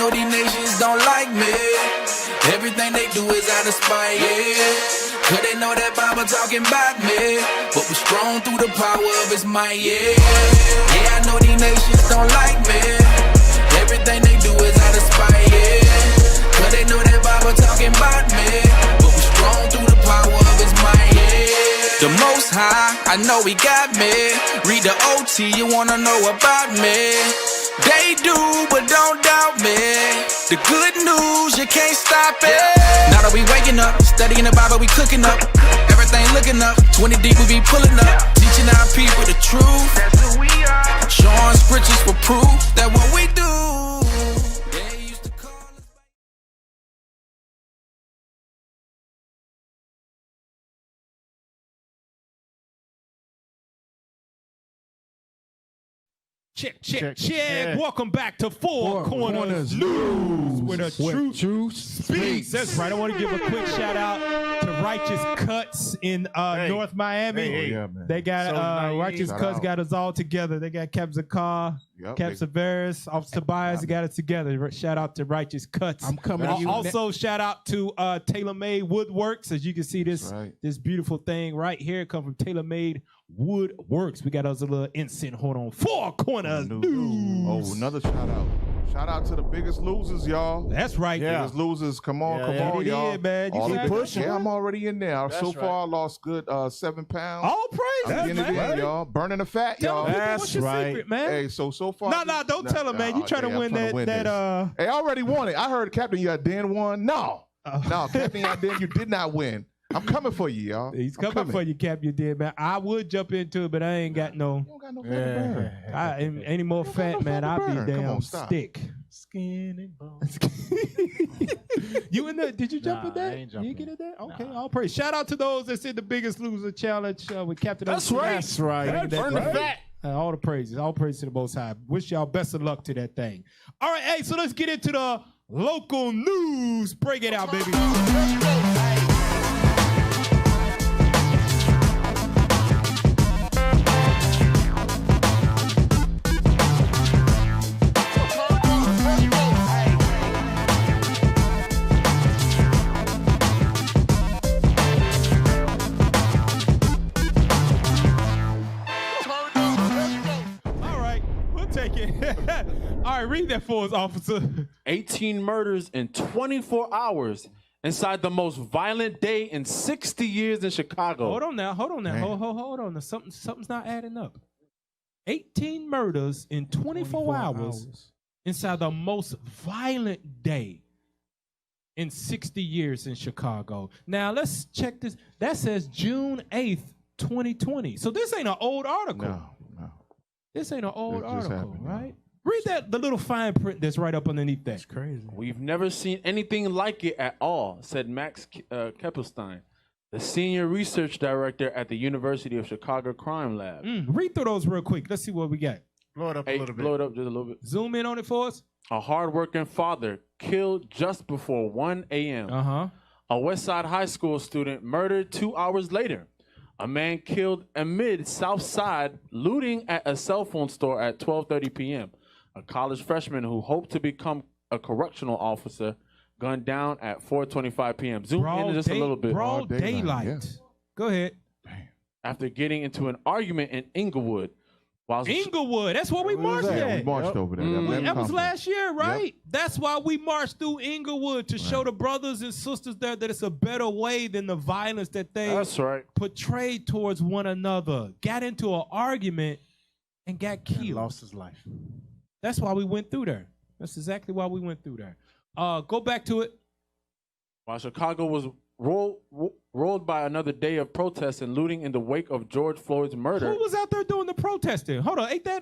know these nations don't like me. Everything they do is out of spite, yeah. Cause they know that Bible talking about me. But we're strong through the power of his might, yeah. Yeah, I know these nations don't like me. Everything they do is out of spite, yeah. Cause they know that Bible talking about me. But we're strong through the power of his might, yeah. The Most High, I know he got me. Read the OT, you wanna know about me. They do, but don't doubt me. The good news, you can't stop it. Now that we waking up, studying the Bible, we cooking up. Everything looking up, 20 deep, we be pulling up. Teaching our people the truth. That's who we are. Showing scriptures for proof that what we do. They used to call us. Check. Welcome back to Four Corners News, where the truth speaks. That's right. I want to give a quick shout out to Righteous Cuts in North Miami. They got Righteous Cuts got us all together. They got Cap Zakar, Cap Severus, Officer Tobias. They got it together. Shout out to Righteous Cuts. I'm coming to you. Also, shout out to Tailor Made Woodworks. As you can see, this beautiful thing right here it come from Tailor Made Woodworks. We got us a little incense. Hold on. Four Corners News. Oh, another shout out. Shout out to the biggest losers, y'all. That's right. Biggest losers. Come on, y'all. Man. You keep pushing. Yeah, I'm already in there. So far, I lost good 7 pounds. All praise. I'm getting it in, y'all. Burning the fat, y'all. That's right. Secret, man. Hey, so far. No, don't tell him, man. You trying to win that. Hey, I already won it. I heard, Captain, you had Dan won. No, Captain, you did not win. I'm coming for you, y'all. He's coming for you, Cap. You did, man. I would jump into it, but I ain't got no. You don't got no fat to burn. Any more fat, man? I'll be damn stick. Skin and bones. You in there? Did you jump in that? I ain't jumping. You get in there? Okay, all praise. Shout out to those that's in the Biggest Loser Challenge with Captain. That's right. That's right. Burn the fat. All the praises. All praise to the Most High. Wish y'all best of luck to that thing. All right, hey, so let's get into the local news. Break it out, baby. All right, read that for us, officer. 18 murders in 24 hours inside the most violent day in 60 years in Chicago. Hold on now. Hold on. Now. Something's not adding up. 18 murders in 24 hours inside the most violent day in 60 years in Chicago. Now, let's check this. That says June 8th, 2020. So this ain't an old article. No. This ain't an old article, right? Read the little fine print that's right up underneath that. That's crazy. We've never seen anything like it at all, said Max Keppelstein, the senior research director at the University of Chicago Crime Lab. Read through those real quick. Let's see what we got. Blow it up a little bit. Blow it up just a little bit. Zoom in on it for us. A hardworking father killed just before 1 a.m. A West Side High School student murdered 2 hours later. A man killed amid South Side looting at a cell phone store at 12:30 p.m. A college freshman who hoped to become a correctional officer gunned down at 4:25 p.m. Zoom in just a little bit. Broad daylight. Yeah. Go ahead. After getting into an argument in Inglewood. Inglewood, that's where we marched at. We marched over there. That was last year, right? Yep. That's why we marched through Inglewood to show the brothers and sisters there that it's a better way than the violence that they portrayed towards one another. Got into an argument and got killed. And lost his life. That's why we went through there. That's exactly why we went through there. Go back to it. While Chicago was rolled by another day of protests and looting in the wake of George Floyd's murder. Who was out there doing the protesting? Hold on, ain't that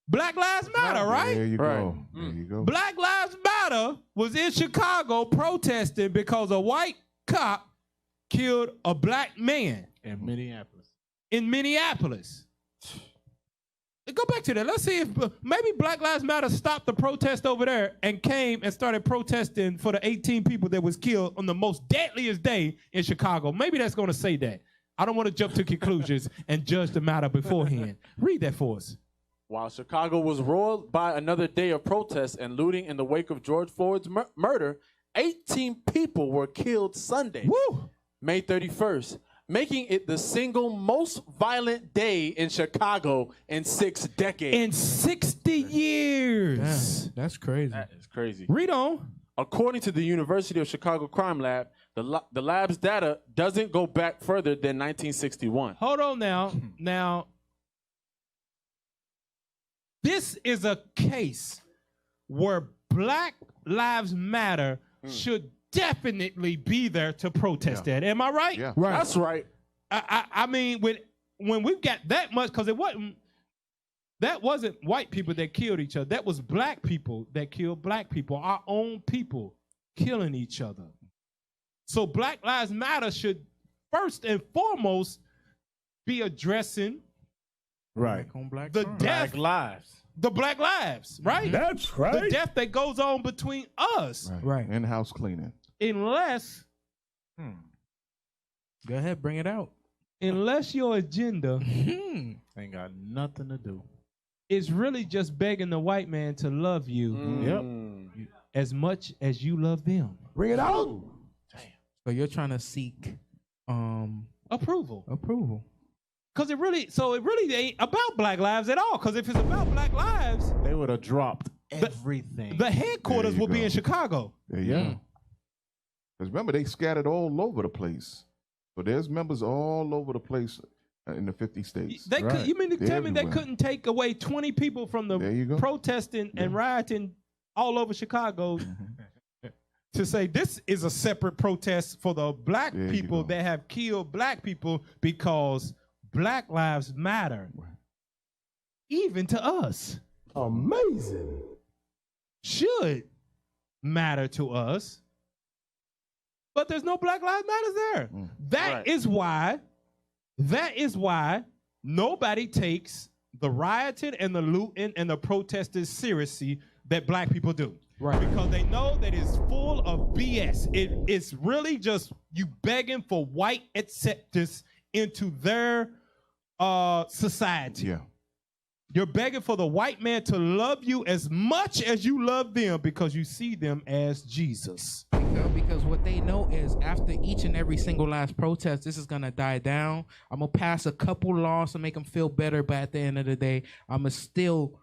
Black Lives Matter, right? There you go. There you go. Black Lives Matter was in Chicago protesting because a white cop killed a black man in Minneapolis. Go back to that. Let's see if maybe Black Lives Matter stopped the protest over there and came and started protesting for the 18 people that was killed on the most deadliest day in Chicago. Maybe that's going to say that. I don't want to jump to conclusions and judge the matter beforehand. Read that for us. While Chicago was roiled by another day of protests and looting in the wake of George Floyd's murder, 18 people were killed Sunday, May 31st, making it the single most violent day in Chicago in 6 decades. In 60 years. That's crazy. That is crazy. Read on. According to the University of Chicago Crime Lab, the lab's data doesn't go back further than 1961. Hold on now. Now, this is a case where Black Lives Matter should definitely be there to protest that. Am I right? Yeah. Right. That's right. I mean, when we've got that much, because that wasn't white people that killed each other. That was black people that killed black people, our own people killing each other. So Black Lives Matter should first and foremost be addressing Right. On black the crime. death, Black lives. the Black lives, right? That's right. The death that goes on between us, Right. In-house cleaning. unless Go ahead, bring it out. your agenda Ain't got nothing to do. is really just begging the white man to love you Yep. as much as you love them. Bring it out. So you're trying to seek Approval. approval. Because it really ain't about Black lives at all. Because if it's about Black lives, They would have dropped everything. the headquarters There you will be go. in Chicago. There you go. Because remember, they scattered all over the place. So there's members all over the place in the 50 states. They could, you mean to They're tell me they everywhere. couldn't take away 20 people from There you the go. protesting and rioting all over Chicago to say this is a separate protest for the black There you people go. that have killed black people because Black lives matter, even to us. Amazing. Should matter to us, but there's no Black Lives Matters there. That is why nobody takes the rioting and the looting and the protesting seriously that black people do. Right. Because they know that it's full of BS. It's really just you begging for white acceptance into their society. Yeah. You're begging for the white man to love you as much as you love them because you see them as Jesus. Because what they know is after each and every single last protest, this is gonna die down. I'm gonna pass a couple laws to make them feel better, but at the end of the day, I'm gonna still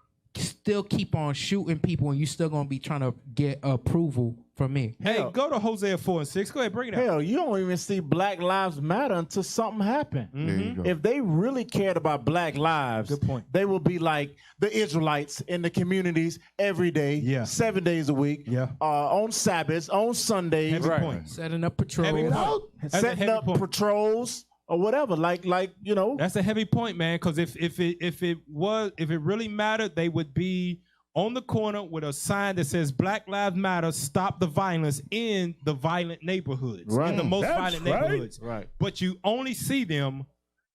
keep on shooting people, and you still gonna be trying to get approval from me. Hey, Hell. go to Hosea 4:6. Go ahead, bring it out. Hell, you don't even see Black Lives Matter until something happened. There you go. If they really cared about black lives, Good point. they would be like the Israelites in the communities every day, Yeah. 7 days a week, Yeah. On Sabbaths, on Sundays, Heavy point. Setting up patrols. Heavy point. That's a setting heavy up point. patrols or whatever. Like you know, That's a heavy point, man. Because if it really mattered, they would be on the corner with a sign that says "Black Lives Matter, stop the violence" in the violent neighborhoods, in the most violent neighborhoods. Right. But you only see them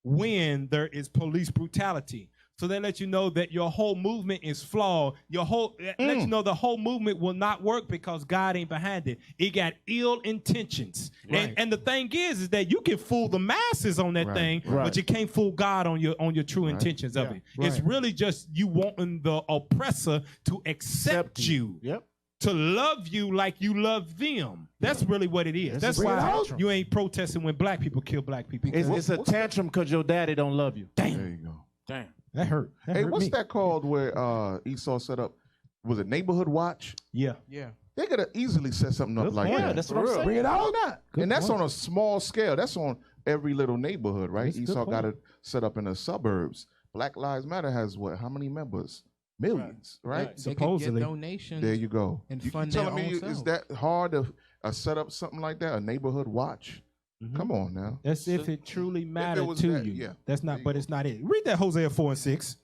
when there is police brutality. So they let you know that your whole movement is flawed. Let you know the whole movement will not work because God ain't behind it. It got ill intentions. Right. And the thing is that you can fool the masses on that thing, but you can't fool God on your true intentions of it. It's really just you wanting the oppressor to accept you. Yep. To love you like you love them. That's really what it is. That's why you ain't protesting when black people kill black people. It's a tantrum because your daddy don't love you. There you go. Damn. That hurt. Hey, what's that called where Esau set up? Was it Neighborhood Watch? Yeah. Yeah. They could have easily set something up like Yeah, that. that's what I'm saying. Bring it out. And that's on a small scale. That's on every little neighborhood, right? That's a good Esau got point. it set up in the suburbs. Black Lives Matter has what? How many members? Millions, right? They Supposedly. can get donations. There you go. And You fund telling their me own is self. that hard to set up something like that? A neighborhood watch? Come on now. That's if it truly mattered was to that, you. yeah. That's There not, you but go. it's not it. Read that Hosea 4:6.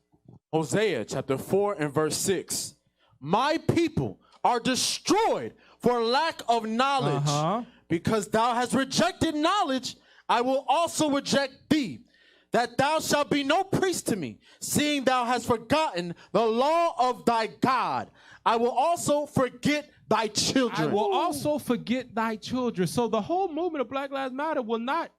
Hosea chapter 4 and verse 6. My people are destroyed for lack of knowledge. Because thou hast rejected knowledge, I will also reject thee. That thou shalt be no priest to me, seeing thou hast forgotten the law of thy God. I will also forget thy children. I will also forget thy children. So the whole movement of Black Lives Matter will not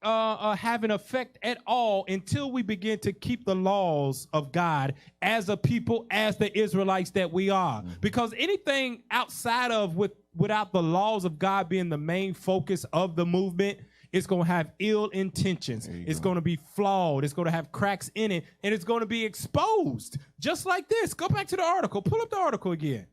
have an effect at all until we begin to keep the laws of God as a people, as the Israelites that we are. Because anything outside of without the laws of God being the main focus of the movement, it's going to have ill intentions. It's going to be flawed. It's going to have cracks in it, and it's going to be exposed. Just like this. Go back to the article. Pull up the article again.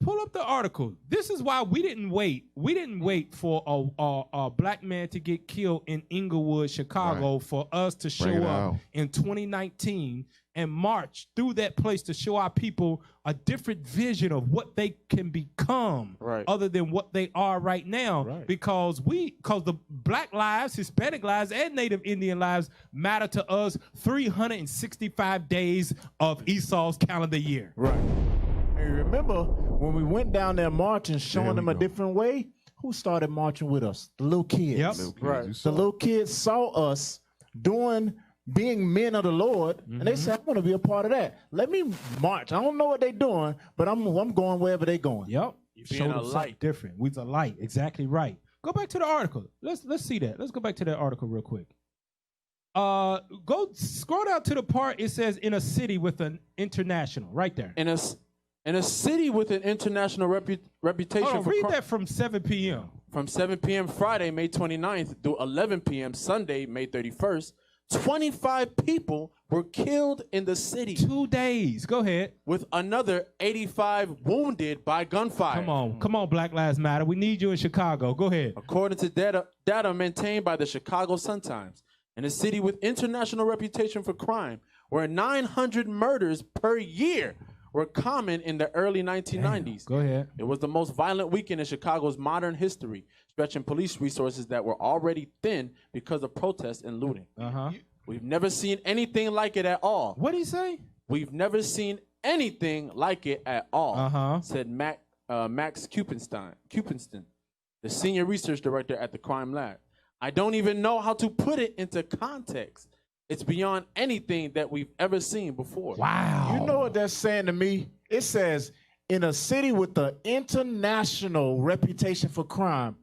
Pull up the article. This is why we didn't wait. We didn't wait for a black man to get killed in Inglewood, Chicago, for us to show up in 2019 and march through that place to show our people a different vision of what they can become other than what they are right now. Because the black lives, Hispanic lives, and Native Indian lives matter to us 365 days of Esau's calendar year. And remember, when we went down there marching, showing them a different way, who started marching with us? The little kids. Yep. The little kids saw us being men of the Lord, and they said, I want to be a part of that. Let me march. I don't know what they're doing, but I'm going wherever they're going. Yep. Showed them something different. We's a light. Exactly right. Go back to the article. Let's see that. Let's go back to that article real quick. Go scroll down to the part it says in a city with an international, right there. In a city with an international reputation. Hold on, read that from 7 p.m. From 7 p.m. Friday, May 29th through 11 p.m. Sunday, May 31st, 25 people were killed in the city. 2 days. Go ahead. With another 85 wounded by gunfire. Come on, Black Lives Matter. We need you in Chicago. Go ahead. According to data maintained by the Chicago Sun-Times, in a city with international reputation for crime, where 900 murders per year were common in the early 1990s. Go ahead. It was the most violent weekend in Chicago's modern history, stretching police resources that were already thin because of protests and looting. We've never seen anything like it at all. What did he say? We've never seen anything like it at all, said Max Kupenston, the senior research director at the crime lab. I don't even know how to put it into context. It's beyond anything that we've ever seen before. Wow. You know what that's saying to me? It says, in a city with the international reputation for crime,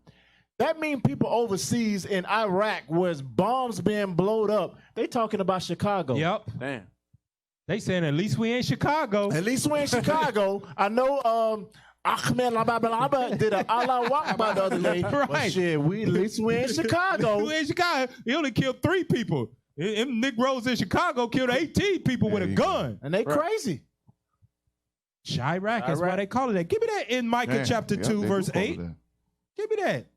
that means people overseas in Iraq where bombs being blown up, they talking about Chicago. Yep. Damn. They saying at least we in Chicago. At least we in Chicago. I know Ahmed Lababa did an Allah Akbar the other day. But shit, at least we in Chicago. We in Chicago. He only killed 3 people. Them Negroes in Chicago killed 18 people with a gun. And they crazy. Chirac, that's why they call it that. Give me that in Micah chapter 2, verse 8. Give me that.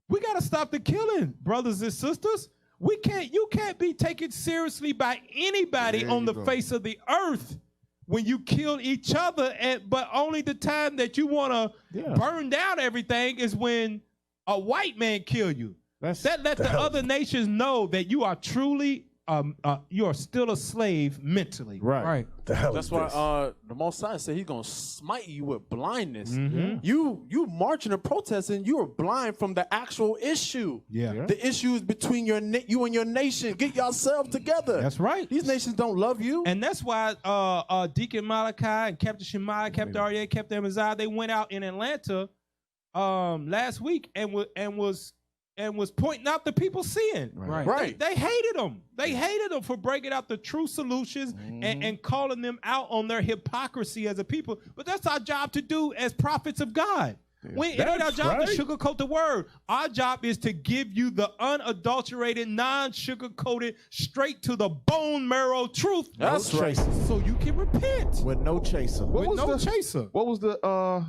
We got to stop the killing, brothers and sisters. You can't be taken seriously by anybody on the face of the earth when you kill each other, but only the time that you want to burn down everything is when a white man kill you. Let the other nations know that you are truly, you are still a slave mentally. Right. That's why the Most High said he's going to smite you with blindness. You marching and protesting, you are blind from the actual issue. The issue is between you and your nation. Get yourself together. That's right. These nations don't love you. And that's why Deacon Malachi and Captain Shemaiah, Captain Aryeh, Captain Amaziah, they went out in Atlanta last week and was pointing out the people's sin. Right. They hated them. They hated them for breaking out the true solutions and calling them out on their hypocrisy as a people. But that's our job to do as prophets of God. It ain't our job to sugarcoat the word. Our job is to give you the unadulterated, non-sugar-coated, straight to the bone marrow truth. That's right. So you can repent. With no chaser. What was the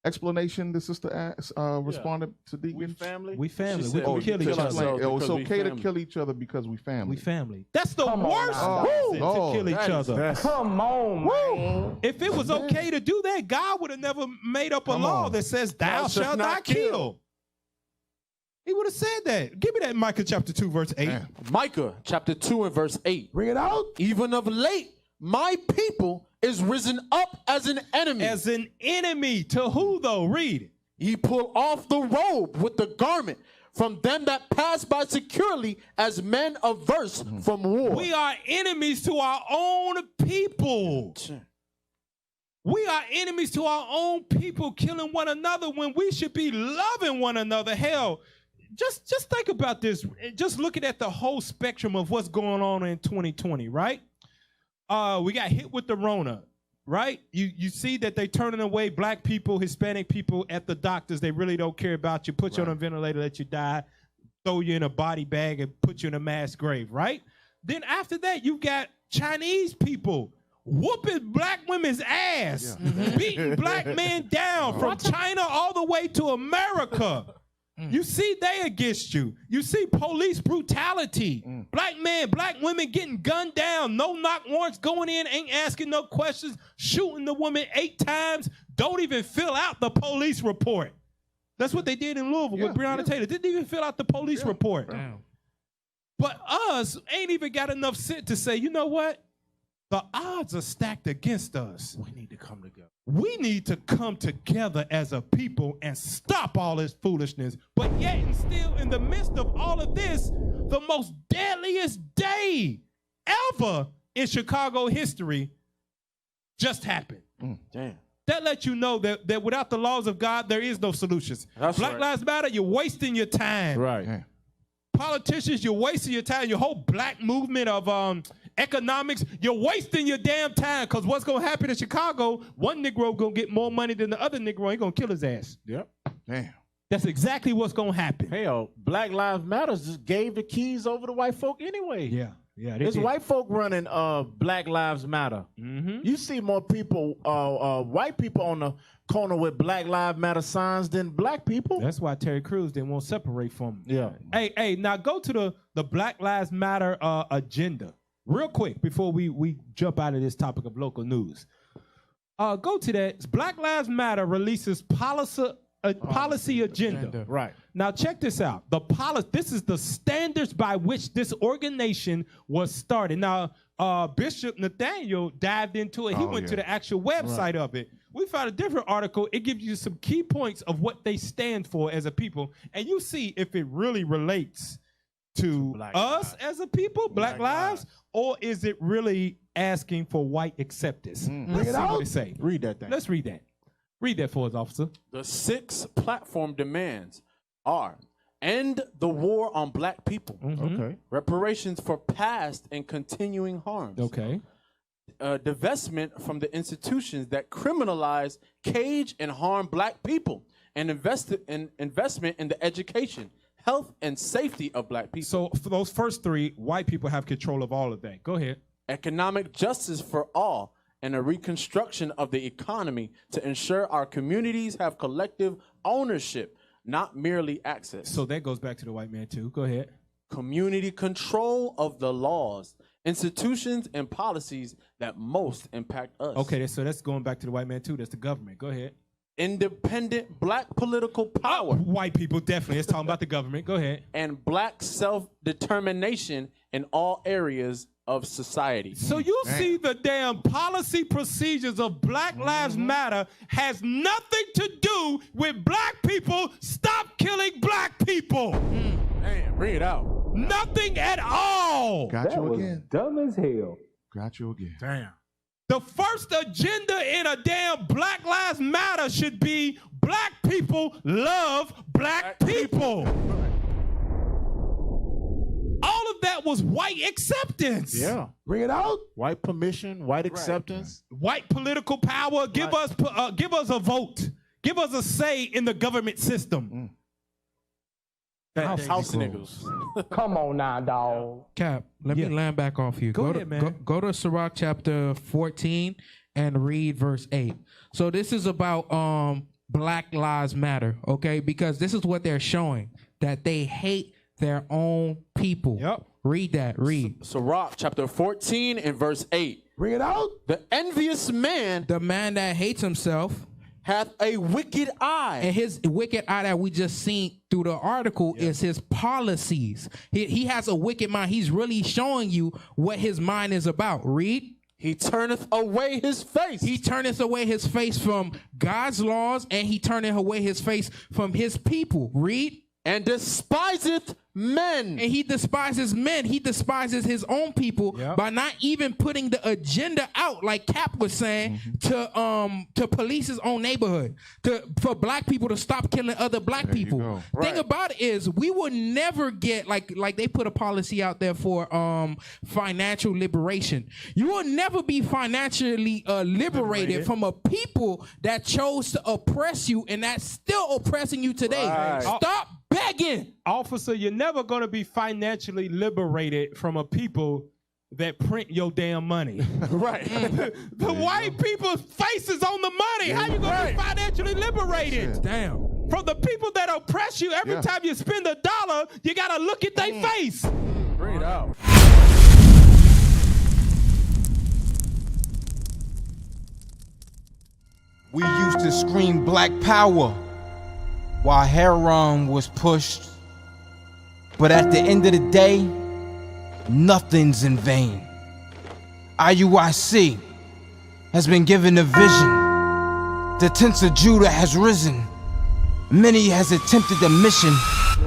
explanation the sister asked, responded to Deacon? We family. We family. She We said can kill each other. It was okay to kill each other because we family. We family. That's the worst reason to kill each other. Come on, man. If it was okay to do that, God would have never made up a law that says thou shalt not kill. He would have said that. Give me that Micah chapter 2, verse 8. Damn. Micah chapter 2 and verse 8. Bring it out. Even of late, my people is risen up as an enemy. As an enemy to who though? Read it. Ye pull off the robe with the garment from them that pass by securely as men averse from war. We are enemies to our own people. We are enemies to our own people, killing one another when we should be loving one another. Hell, just think about this. Just looking at the whole spectrum of what's going on in 2020, right? We got hit with the Rona, right? You see that they turning away black people, Hispanic people at the doctors. They really don't care about you. Put you on a ventilator, let you die, throw you in a body bag, and put you in a mass grave, right? Then after that, you got Chinese people whooping black women's ass, beating black men down from China all the way to America. You see they against you. You see police brutality. Black men, black women getting gunned down. No knock warrants going in, ain't asking no questions, shooting the woman 8 times, don't even fill out the police report. That's what they did in Louisville with Breonna Taylor. Didn't even fill out the police report. Damn. But us ain't even got enough sense to say, you know what? The odds are stacked against us. We need to come together. We need to come together as a people and stop all this foolishness. But yet and still in the midst of all of this, the most deadliest day ever in Chicago history just happened. Damn. That lets you know that without the laws of God, there is no solutions. Black Lives Matter, you're wasting your time. Right. Yeah. Politicians, you're wasting your time. Your whole black movement of economics, you're wasting your damn time, because what's going to happen in Chicago, one Negro going to get more money than the other Negro. He's going to kill his ass. Yep. Damn. That's exactly what's going to happen. Hell, Black Lives Matter just gave the keys over to white folk anyway. Yeah. There's white folk running Black Lives Matter. You see more people, white people on the corner with Black Lives Matter signs than black people. That's why Terry Crews didn't want to separate from them. Yeah. Hey, now go to the Black Lives Matter agenda real quick before we jump out of this topic of local news. Go to that. Black Lives Matter releases policy agenda. Right. Now check this out. This is the standards by which this organization was started. Now, Bishop Nathaniel dived into it. He went to the actual website of it. We found a different article. It gives you some key points of what they stand for as a people, and you see if it really relates to us as a people, Black lives, or is it really asking for white acceptance? Let's see what they say. Read that thing. Let's read that. Read that for us, officer. The 6 platform demands are: end the war on black people. Okay. Reparations for past and continuing harms. Okay. Divestment from the institutions that criminalize, cage, and harm black people, and investment in the education, health, and safety of black people. So for those first 3, white people have control of all of that. Go ahead. Economic justice for all, and a reconstruction of the economy to ensure our communities have collective ownership, not merely access. So that goes back to the white man too. Go ahead. Community control of the laws, institutions, and policies that most impact us. Okay, so that's going back to the white man too. That's the government. Go ahead. Independent black political power. White people, definitely. It's talking about the government. Go ahead. And black self-determination in all areas of society. So you see the damn policy procedures of Black Lives Matter has nothing to do with black people. Stop killing black people. Man, bring it out. Nothing at all. Got you again. Dumb as hell. Got you again. Damn. The first agenda in a damn Black Lives Matter should be black people love black people. All of that was white acceptance. Yeah. Bring it out. White permission, white acceptance. White political power. Give us a vote. Give us a say in the government system. House niggas. Come on now, dog. Cap, let me land back off you. Go ahead, man. Go to Sirach chapter 14 and read verse 8. So this is about Black Lives Matter, okay? Because this is what they're showing, that they hate their own people. Yep. Read that. Read. Sirach chapter 14 and verse 8. Bring it out. The envious man The man that hates himself, hath a wicked eye. and his wicked eye that we just seen through the article is his policies. He has a wicked mind. He's really showing you what his mind is about. Read. He turneth away his face. He turneth away his face from God's laws, and he turneth away his face from his people. Read. And despiseth men. And he despises men. He despises his own people by not even putting the agenda out, like Cap was saying, to police his own neighborhood, for black people to stop killing other black people. Thing about it is, we will never get like they put a policy out there for financial liberation. You will never be financially liberated from a people that chose to oppress you and that's still oppressing you today. Stop begging. Officer, you're never going to be financially liberated from a people that print your damn money. Right. The white people's faces on the money. How you going to be financially liberated? Damn. From the people that oppress you, every time you spend $1, you got to look at their face. Bring it out. We used to scream black power while heroin was pushed. But at the end of the day, nothing's in vain. IUIC has been given a vision. The tents of Judah has risen. Many has attempted the mission.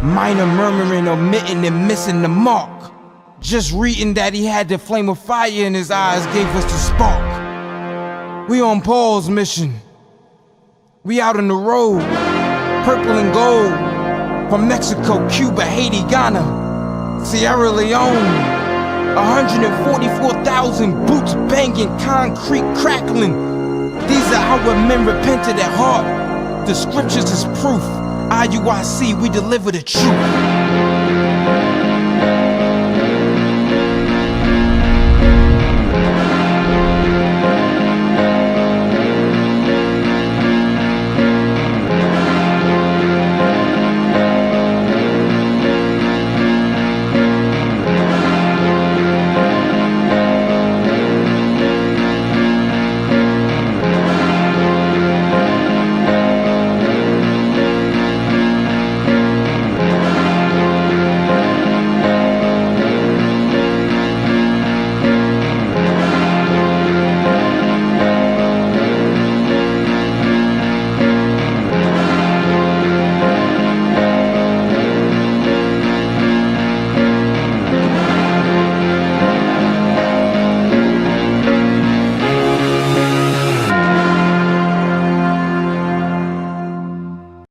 Minor murmuring, omitting, and missing the mark. Just reading that he had the flame of fire in his eyes gave us the spark. We on Paul's mission. We out on the road. Purple and gold, from Mexico, Cuba, Haiti, Ghana, Sierra Leone. 144,000 boots banging, concrete crackling. These are our men repented at heart. The scriptures is proof. IUIC, we deliver the truth.